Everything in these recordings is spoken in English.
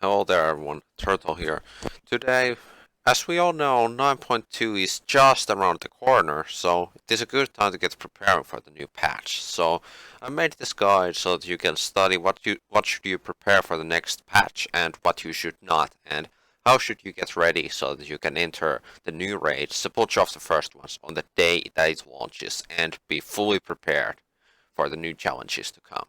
Hello there everyone, Turtle here. Today, as we all know, 9.2 is just around the corner, so it is a good time to get preparing for the new patch. So I made this guide so that you can study what should you prepare for the next patch and what you should not, and how should you get ready so that you can enter the new raids, the bunch of the first ones, on the day that it launches, and be fully prepared for the new challenges to come.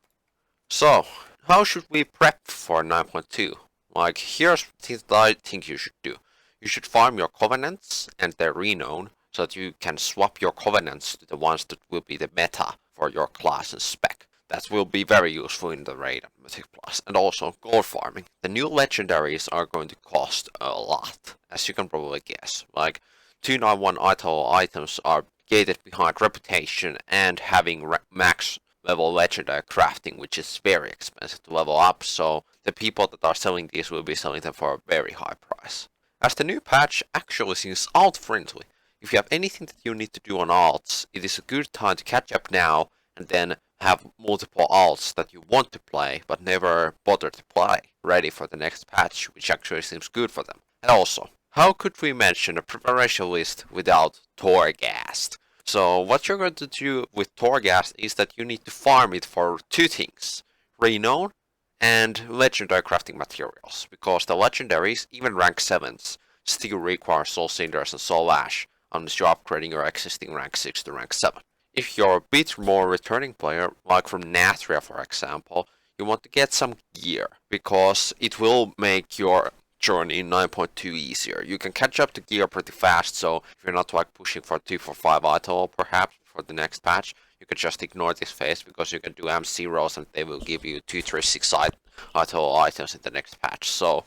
So, how should we prep for 9.2? Like, here's things that I think you should do. You should farm your covenants and their renown, so that you can swap your covenants to the ones that will be the meta for your class and spec. That will be very useful in the raid and Mythic Plus. And also, gold farming. The new legendaries are going to cost a lot, as you can probably guess. Like, 291 items are gated behind reputation and having max level legendary crafting, which is very expensive to level up, so the people that are selling these will be selling them for a very high price. As the new patch actually seems alt friendly, if you have anything that you need to do on alts, it is a good time to catch up now and then have multiple alts that you want to play but never bother to play, ready for the next patch, which actually seems good for them. And also, how could we mention a preparation list without Torghast? So what you're going to do with Torghast is that you need to farm it for two things: renown and legendary crafting materials, because the legendaries, even rank 7s, still require soul cinders and soul ash unless you're upgrading your existing rank 6 to rank 7. If you're a bit more returning player, like from Nathria for example, you want to get some gear, because it will make your journey in 9.2 easier. You can catch up to gear pretty fast, so if you're not like pushing for 245 item perhaps for the next patch, you can just ignore this phase because you can do M0s and they will give you 236 item items in the next patch. So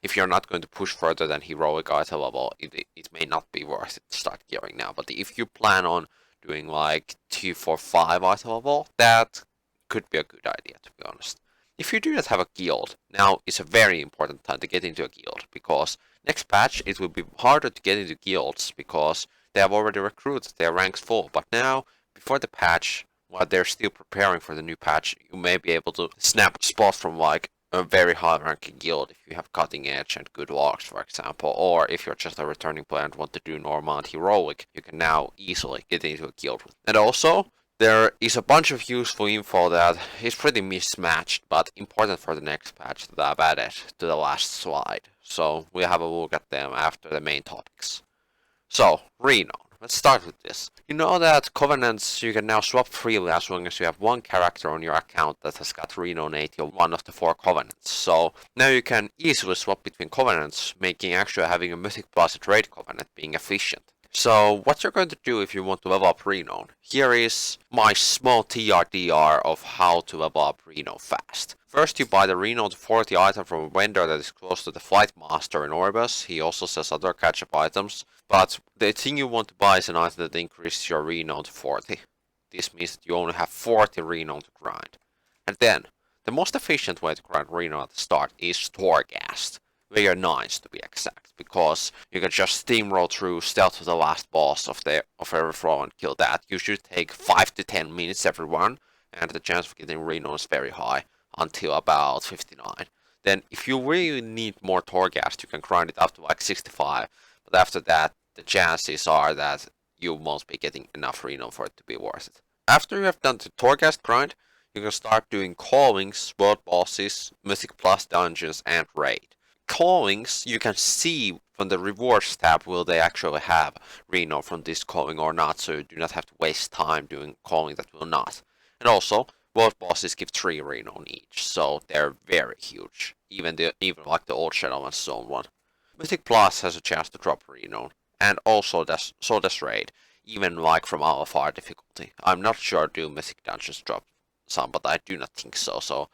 if you're not going to push further than heroic item level, it may not be worth it to start gearing now. But if you plan on doing like 245 item level, that could be a good idea, to be honest. If you do not have a guild, now is a very important time to get into a guild, because next patch it will be harder to get into guilds because they have already recruited their ranks full. But now, before the patch, while they're still preparing for the new patch, you may be able to snap a spot from like a very high ranking guild if you have cutting edge and good logs, for example, or if you're just a returning player and want to do normal and heroic, you can now easily get into a guild. And also, there is a bunch of useful info that is pretty mismatched, but important for the next patch that I've added to the last slide. So we'll have a look at them after the main topics. So, renown. Let's start with this. You know that covenants you can now swap freely as long as you have one character on your account that has got renown 80 or one of the 4 covenants. So now you can easily swap between covenants, making actually having a Mythic Plus trade covenant being efficient. So what you're going to do if you want to level up renown, here is my small TRDR of how to level up renown fast. First you buy the renown 40 item from a vendor that is close to the Flight Master in Orbis. He also sells other catch-up items, but the thing you want to buy is an item that increases your renown to 40. This means that you only have 40 renown to grind. And then, the most efficient way to grind renown at the start is Torghast. Layer 9s to be exact, because you can just steamroll through stealth to the last boss of every floor and kill that. You should take 5 to 10 minutes every one, and the chance of getting renown is very high, until about 59. Then if you really need more Torghast, you can grind it up to like 65, but after that, the chances are that you won't be getting enough renown for it to be worth it. After you have done the Torghast grind, you can start doing callings, world bosses, Mythic Plus dungeons, and raid. Callings, you can see from the rewards tab will they actually have renown from this calling or not, so you do not have to waste time doing calling that will not. And also, world bosses give 3 renown each, so they're very huge, even like the old Shadowlands Zone one. Mythic Plus has a chance to drop renown, and also so does raid, even like from LFR difficulty. I'm not sure do Mythic Dungeons drop some, but I do not think so, so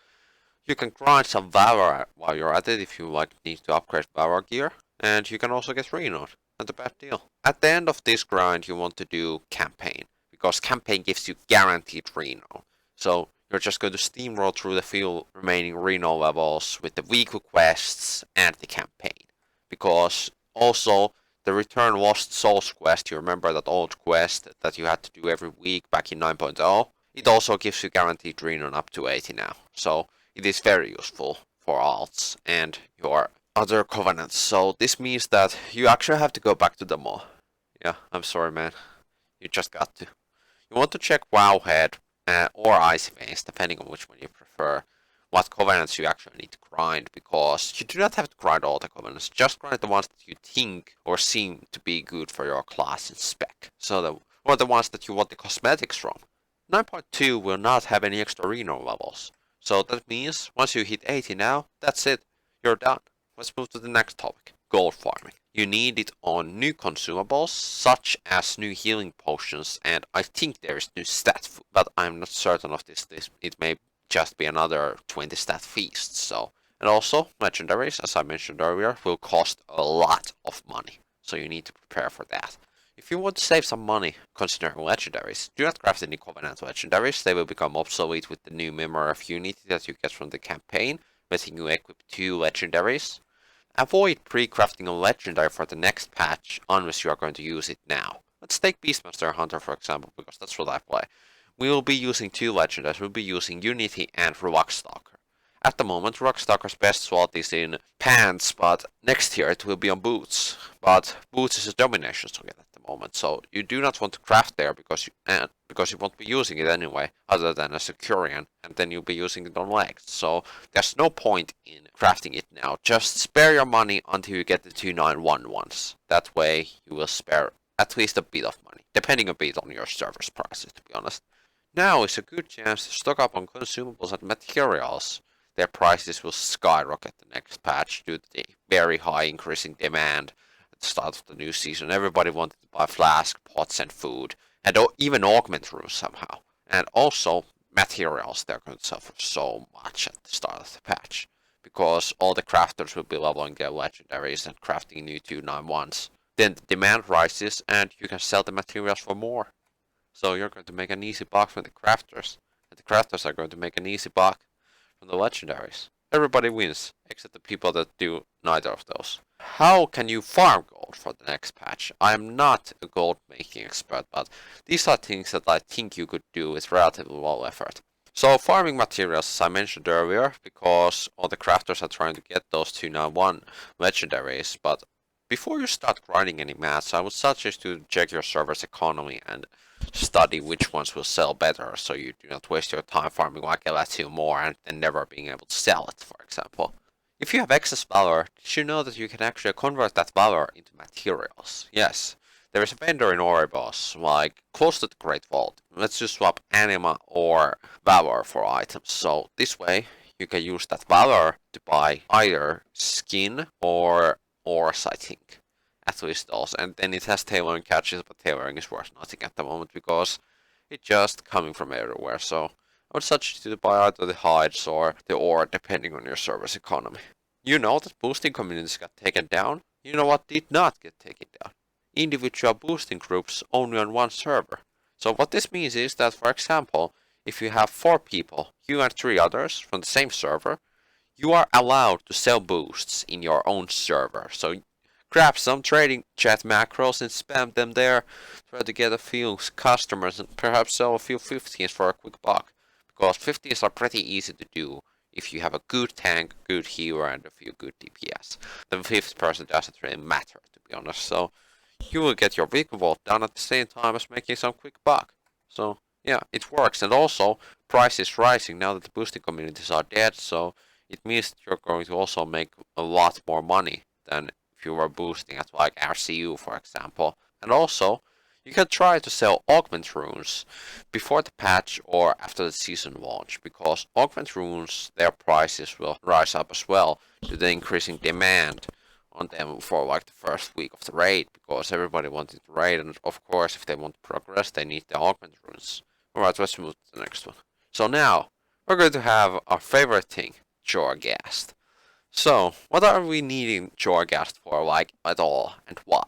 you can grind some Valor while you're at it if you like need to upgrade Valor gear, and you can also get renown. Not a bad deal. At the end of this grind you want to do campaign, because campaign gives you guaranteed renown. So you're just going to steamroll through the few remaining renown levels with the weekly quests and the campaign. Because also the Return Lost Souls quest, you remember that old quest that you had to do every week back in 9.0? It also gives you guaranteed renown up to 80 now. So it is very useful for alts and your other covenants. So this means that you actually have to go back to them all. Yeah, I'm sorry, man. You just got to. You want to check Wowhead or Icy Veins, depending on which one you prefer, what covenants you actually need to grind, because you do not have to grind all the covenants, just grind the ones that you think or seem to be good for your class and spec, or the ones that you want the cosmetics from. 9.2 will not have any extra reno levels, so that means once you hit 80 now, that's it, you're done. Let's move to the next topic, gold farming. You need it on new consumables, such as new healing potions, and I think there is new stat food, but I'm not certain of this. It may just be another 20 stat feast, so. And also, legendaries, as I mentioned earlier, will cost a lot of money, so you need to prepare for that. If you want to save some money considering legendaries, do not craft any Covenant legendaries, they will become obsolete with the new Memory of Unity that you get from the campaign, letting you equip 2 legendaries. Avoid pre-crafting a legendary for the next patch unless you are going to use it now. Let's take Beastmaster Hunter for example, because that's what I play. We will be using 2 legendaries, we'll be using Unity and Rockstalker. At the moment, Rockstalker's best slot is in pants, but next year it will be on boots. But boots is a domination slot at the moment, so you do not want to craft there because you won't be using it anyway, other than as a Curian, and then you'll be using it on legs. So there's no point in crafting it now. Just spare your money until you get the 291 ones. That way you will spare at least a bit of money, depending a bit on your server's prices, to be honest. Now is a good chance to stock up on consumables and materials. Their prices will skyrocket the next patch due to the very high increasing demand at the start of the new season. Everybody wanted to buy flask, pots, and food, and even augment rooms somehow. And also materials, they're going to suffer so much at the start of the patch, because all the crafters will be leveling their legendaries and crafting new 291s. Then the demand rises, and you can sell the materials for more. So you're going to make an easy buck from the crafters, and the crafters are going to make an easy buck from the legendaries. Everybody wins, except the people that do neither of those. How can you farm gold for the next patch? I am not a gold making expert, but these are things that I think you could do with relatively low effort. So farming materials, as I mentioned earlier, because all the crafters are trying to get those 291 legendaries, but before you start grinding any mats, I would suggest you check your server's economy and study which ones will sell better, so you do not waste your time farming like LS2 more and then never being able to sell it, for example. If you have excess valor, did you know that you can actually convert that valor into materials? Yes. There is a vendor in Oribos, like close to the Great Vault. Let's just swap anima or valor for items. So this way you can use that valor to buy either skin or ores, I think. At least those. And then it has tailoring catches, but tailoring is worth nothing at the moment because it's just coming from everywhere. So I would suggest you to buy either the hides or the ore depending on your server's economy. You know that boosting communities got taken down? You know what did not get taken down? Individual boosting groups only on one server. So what this means is that, for example, if you have 4 people, you and 3 others from the same server, you are allowed to sell boosts in your own server. So grab some trading chat macros and spam them there, try to get a few customers and perhaps sell a few 50s for a quick buck. Because 50s are pretty easy to do if you have a good tank, good healer and a few good DPS. The 5th person doesn't really matter, to be honest, so you will get your vehicle vault done at the same time as making some quick buck. So yeah, it works, and also price is rising now that the boosting communities are dead, so it means that you're going to also make a lot more money than if you were boosting at like RCU, for example. And also, you can try to sell augment runes before the patch or after the season launch, because augment runes, their prices will rise up as well due to the increasing demand on them for like the first week of the raid, because everybody wanted to raid, and of course if they want to progress they need the augment runes. Alright, let's move to the next one. So now, we're going to have our favorite thing, Jorghast. So, what are we needing Jorghast for, like, at all, and why?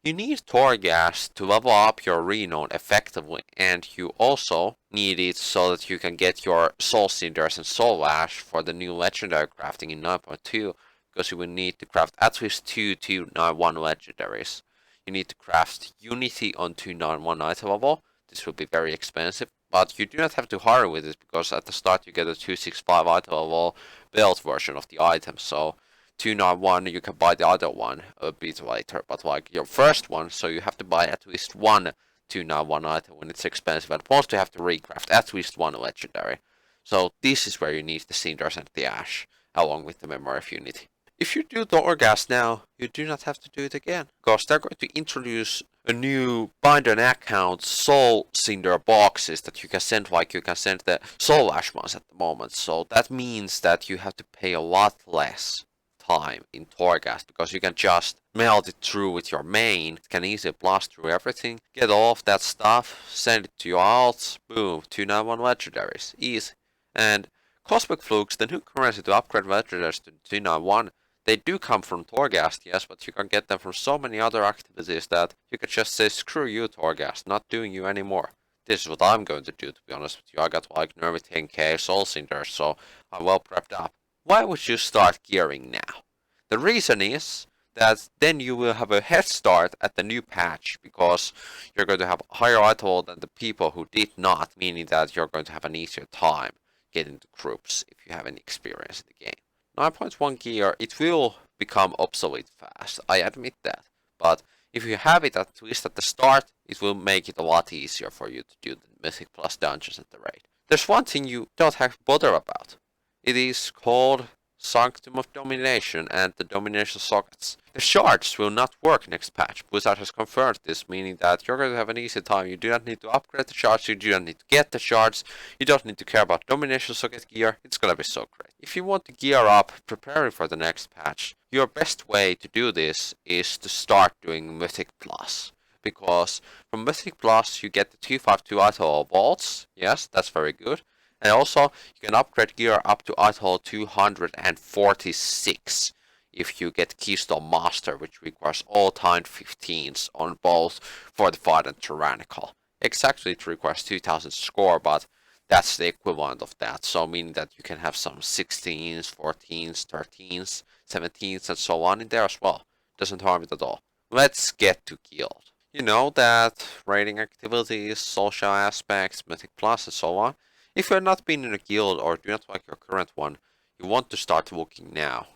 You need Torghast to level up your Renown effectively, and you also need it so that you can get your Soul Cinders and Soul Ash for the new Legendary crafting in 9.2, because you will need to craft at least 2 291 Legendaries. You need to craft Unity on 291 item level. This will be very expensive, but you do not have to hurry with it because at the start you get a 265 item level build version of the item. So 291 you can buy the other one a bit later, but like your first one, so you have to buy at least one 291 item when it's expensive, and plus you have to recraft at least one legendary. So this is where you need the cinders and the ash along with the memory of unity. If you do the Orghast now, you do not have to do it again, because they're going to introduce a new bind an account soul cinder boxes that you can send, like you can send the soul ash ones at the moment. So that means that you have to pay a lot less time in Torghast, because you can just melt it through with your main. It can easily blast through everything, get all of that stuff, send it to your alts, boom, 291 legendaries, easy. And Cosmic Flukes, the new currency to upgrade legendaries to 291, they do come from Torghast, yes, but you can get them from so many other activities that you can just say, screw you, Torghast, not doing you anymore. This is what I'm going to do, to be honest with you. I got like nearly 10k Soul Cinders, so I'm well prepped up. Why would you start gearing now? The reason is that then you will have a head start at the new patch, because you're going to have higher item than the people who did not, meaning that you're going to have an easier time getting to groups if you have any experience in the game. 9.1 gear, it will become obsolete fast, I admit that. But if you have it at least at the start, it will make it a lot easier for you to do the Mythic Plus dungeons at the rate. There's one thing you don't have to bother about. It is called Sanctum of Domination and the Domination Sockets. The shards will not work next patch. Blizzard has confirmed this, meaning that you're going to have an easy time. You do not need to upgrade the shards, you do not need to get the shards, you don't need to care about Domination Socket gear. It's gonna be so great. If you want to gear up, preparing for the next patch, your best way to do this is to start doing Mythic Plus. Because from Mythic Plus you get the 252 item bolts, yes, that's very good. And also, you can upgrade gear up to item 246 if you get Keystone Master, which requires all timed 15s on both Fortified and Tyrannical. Exactly, it requires 2000 score, but that's the equivalent of that. So meaning that you can have some 16s, 14s, 13s, 17s, and so on in there as well. Doesn't harm it at all. Let's get to Guild. You know that raiding activities, social aspects, Mythic Plus, and so on. If you have not been in a guild or do not like your current one, you want to start looking now.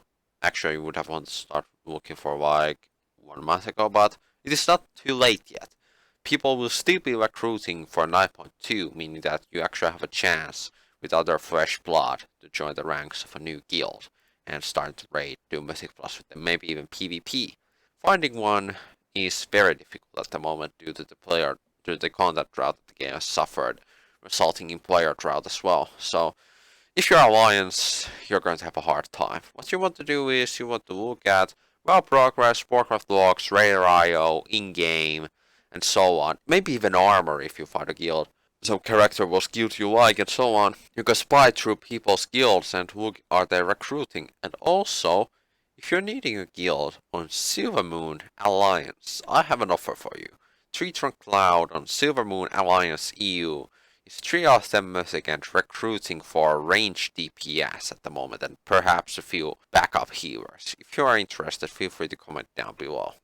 Actually, you would have wanted to start looking for like 1 month ago, but it is not too late yet. People will still be recruiting for 9.2, meaning that you actually have a chance with other fresh blood to join the ranks of a new guild and start to raid, do Mythic Plus with them, maybe even PvP. Finding one is very difficult at the moment due to the content drought that the game has suffered, resulting in player drought as well. So if you're Alliance, you're going to have a hard time. What you want to do is you want to look at World of Warcraft, Warcraft logs, Raider.io, in-game, and so on. Maybe even armor if you find a guild. Some character was guild you like and so on. You can spy through people's guilds and look are they recruiting. And also, if you're needing a guild on Silvermoon Alliance, I have an offer for you. Tree Trunk Cloud on Silvermoon Alliance EU is 3 out of 10 mythic and recruiting for range DPS at the moment, and perhaps a few backup healers. If you are interested, feel free to comment down below.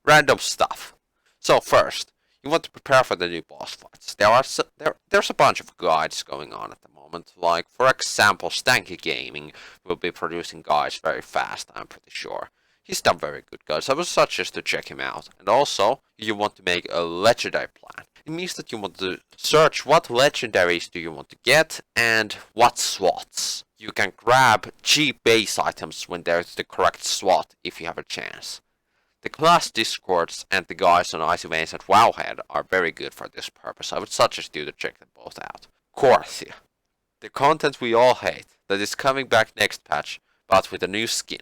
Random stuff. So first, you want to prepare for the new boss fights. There's a bunch of guides going on at the moment. Like, for example, Stanky Gaming will be producing guides very fast, I'm pretty sure. He's done very good guides. I would suggest to check him out. And also, you want to make a legendary plan. It means that you want to search what legendaries do you want to get and what slots. You can grab cheap base items when there's the correct slot if you have a chance. The class discords and the guides on Icy Veins and Wowhead are very good for this purpose. I would suggest you to check them both out. Corthia. The content we all hate that is coming back next patch, but with a new skin.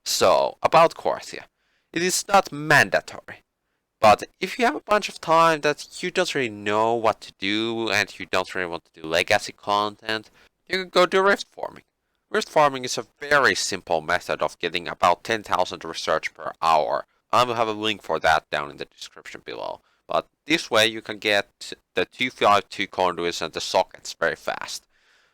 So, about Corthia. It is not mandatory. But if you have a bunch of time that you don't really know what to do and you don't really want to do legacy content, you can go do rift farming. Rift farming is a very simple method of getting about 10,000 research per hour. I will have a link for that down in the description below. But this way you can get the 252 conduits and the sockets very fast.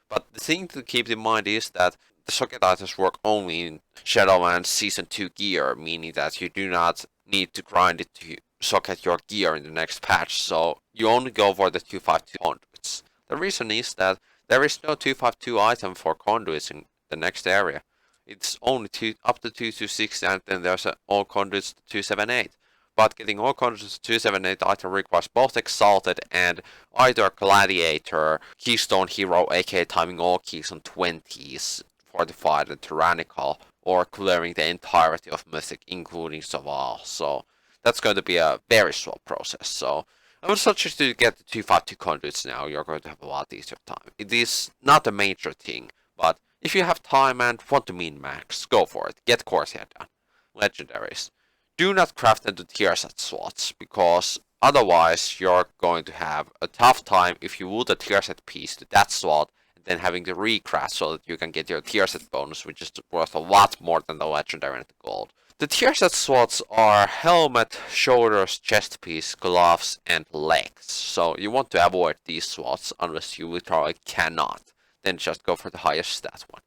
But the thing to keep in mind is that the socket items work only in Shadowlands Season 2 gear, meaning that you do not need to grind it to socket your gear in the next patch, so you only go for the 252 conduits. The reason is that there is no 252 item for conduits in the next area. It's only up to 226 and then there's all conduits to 278. But getting all conduits to 278 item requires both Exalted and either Gladiator, Keystone Hero, aka timing all keys on 20s, Fortified and Tyrannical, or clearing the entirety of Mythic, including Saval. So that's going to be a very slow process. So I would suggest you get the 252 conduits now, you're going to have a lot easier time. It is not a major thing, but if you have time and want to min max, go for it. Get Corsair done. Legendaries. Do not craft into tier set slots, because otherwise you're going to have a tough time if you would a tier set piece to that slot and then having to recraft so that you can get your tier set bonus, which is worth a lot more than the legendary and the gold. The tier set slots are helmet, shoulders, chest piece, gloves, and legs. So you want to avoid these slots unless you literally cannot. Then just go for the highest stat one.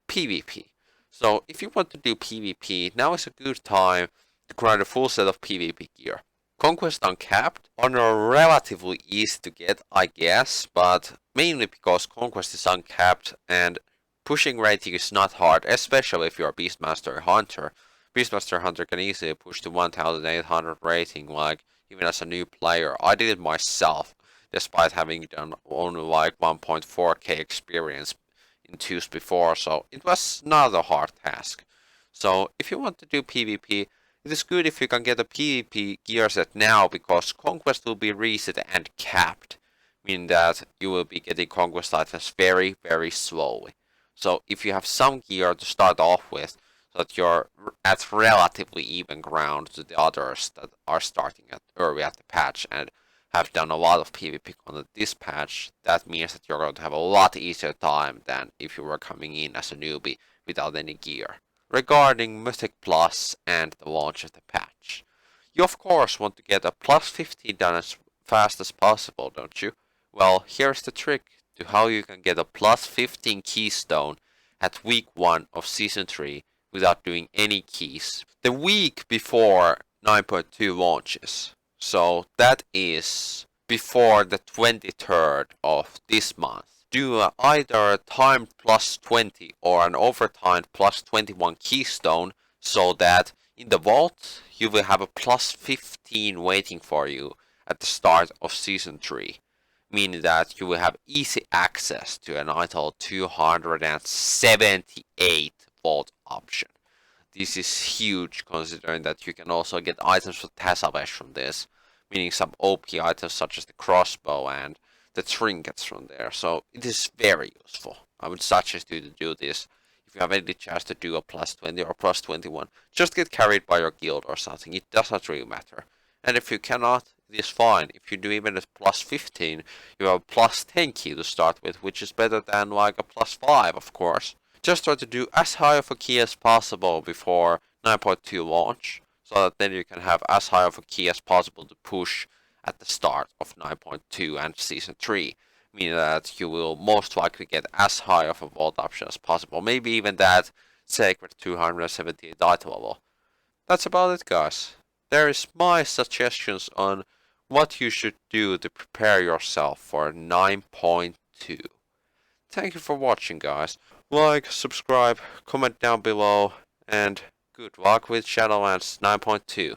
PvP. So if you want to do PvP, now is a good time to grind a full set of PvP gear. Conquest Uncapped are relatively easy to get, I guess, but mainly because Conquest is uncapped and pushing rating is not hard, especially if you're a Beastmaster Hunter. Beastmaster Hunter can easily push to 1800 rating, like, even as a new player. I did it myself, despite having done only like 1.4k experience in 2s before, so it was not a hard task. So if you want to do PvP, it is good if you can get a PvP gear set now, because Conquest will be reset and capped, meaning that you will be getting Conquest items very, very slowly. So if you have some gear to start off with, so that you're at relatively even ground to the others that are starting at early at the patch and have done a lot of PvP content this patch, that means that you're going to have a lot easier time than if you were coming in as a newbie without any gear. Regarding Mythic Plus and the launch of the patch, you of course want to get a plus 15 done as fast as possible, don't you? Well, here's the trick to how you can get a plus 15 keystone at week 1 of season 3 without doing any keys. The week before 9.2 launches. So that is before the 23rd of this month. Do either a timed plus 20 or an overtimed plus 21 keystone, so that in the vault you will have a plus 15 waiting for you at the start of season 3. Meaning that you will have easy access to an idle 278 vault option. This is huge, considering that you can also get items for Tasavesh from this, meaning some OP items such as the crossbow and the trinkets from there. So it is very useful. I would suggest you to do this if you have any chance to do a plus 20 or plus 21. Just get carried by your guild or something. It does not really matter. And if you cannot, it is fine. If you do even a plus 15, you have a plus 10 key to start with, which is better than like a plus 5, of course. Just try to do as high of a key as possible before 9.2 launch, so that then you can have as high of a key as possible to push at the start of 9.2 and season 3, meaning that you will most likely get as high of a vault option as possible, maybe even that sacred 278 item level. That's about it, guys. There is my suggestions on what you should do to prepare yourself for 9.2. Thank you for watching, guys. Like, subscribe, comment down below, and good luck with Shadowlands 9.2.